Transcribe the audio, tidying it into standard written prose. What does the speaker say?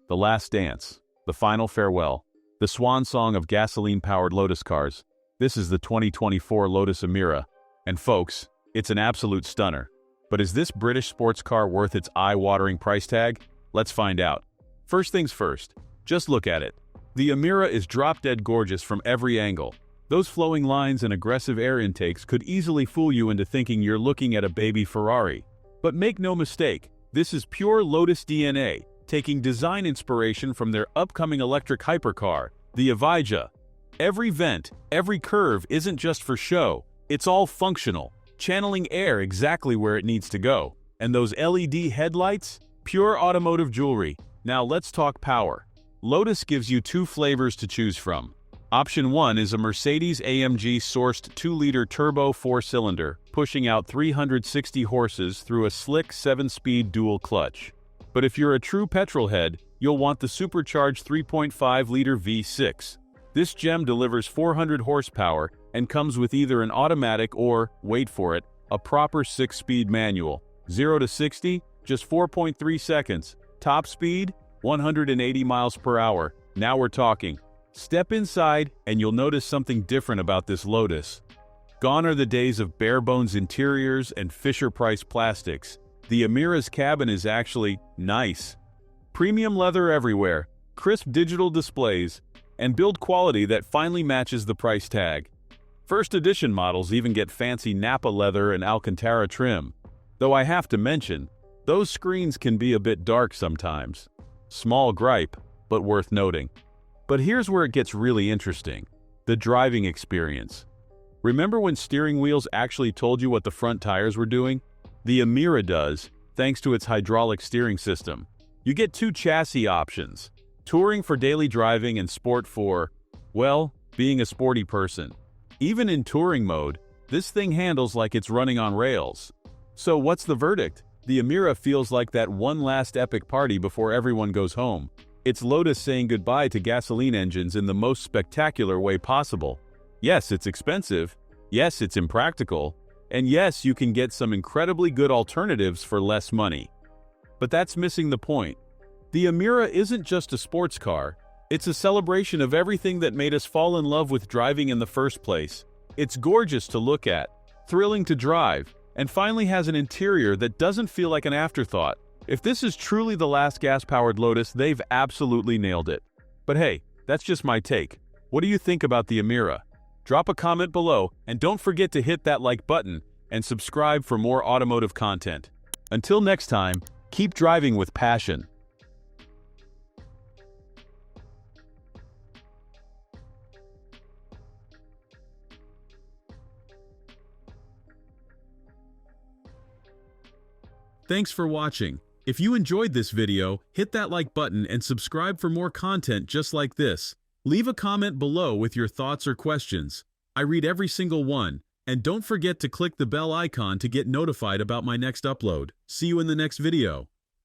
the last dance, the final farewell, the swan song of gasoline-powered Lotus cars. This is the 2024 Lotus Emira. And folks, it's an absolute stunner. But is this British sports car worth its eye-watering price tag? Let's find out. First things first, just look at it. The Emira is drop-dead gorgeous from every angle. Those flowing lines and aggressive air intakes could easily fool you into thinking you're looking at a baby Ferrari. But make no mistake, this is pure Lotus DNA, taking design inspiration from their upcoming electric hypercar, the Evija. Every vent, every curve isn't just for show, it's all functional, channeling air exactly where it needs to go. And those LED headlights? Pure automotive jewelry. Now let's talk power. Lotus gives you two flavors to choose from. Option 1 is a Mercedes-AMG sourced 2-liter turbo 4-cylinder, pushing out 360 horses through a slick 7-speed dual clutch. But if you're a true petrol head, you'll want the supercharged 3.5-liter V6. This gem delivers 400 horsepower and comes with either an automatic or, wait for it, a proper 6-speed manual. 0 to 60, just 4.3 seconds. Top speed, 180 miles per hour. Now we're talking. Step inside and you'll notice something different about this Lotus. Gone are the days of bare-bones interiors and Fisher-Price plastics. The Emira's cabin is actually nice. Premium leather everywhere, crisp digital displays, and build quality that finally matches the price tag. First edition models even get fancy Napa leather and Alcantara trim. Though I have to mention, those screens can be a bit dark sometimes. Small gripe, but worth noting. But here's where it gets really interesting. The driving experience. Remember when steering wheels actually told you what the front tires were doing? The Emira does, thanks to its hydraulic steering system. You get two chassis options. Touring for daily driving and sport for, well, being a sporty person. Even in touring mode, this thing handles like it's running on rails. So what's the verdict? The Emira feels like that one last epic party before everyone goes home. It's Lotus saying goodbye to gasoline engines in the most spectacular way possible. Yes, it's expensive. Yes, it's impractical. And yes, you can get some incredibly good alternatives for less money. But that's missing the point. The Emira isn't just a sports car. It's a celebration of everything that made us fall in love with driving in the first place. It's gorgeous to look at, thrilling to drive, and finally has an interior that doesn't feel like an afterthought. If this is truly the last gas-powered Lotus, they've absolutely nailed it. But hey, that's just my take. What do you think about the Emira? Drop a comment below, and don't forget to hit that like button and subscribe for more automotive content. Until next time, keep driving with passion. Thanks for watching. If you enjoyed this video, hit that like button and subscribe for more content just like this. Leave a comment below with your thoughts or questions. I read every single one. And don't forget to click the bell icon to get notified about my next upload. See you in the next video.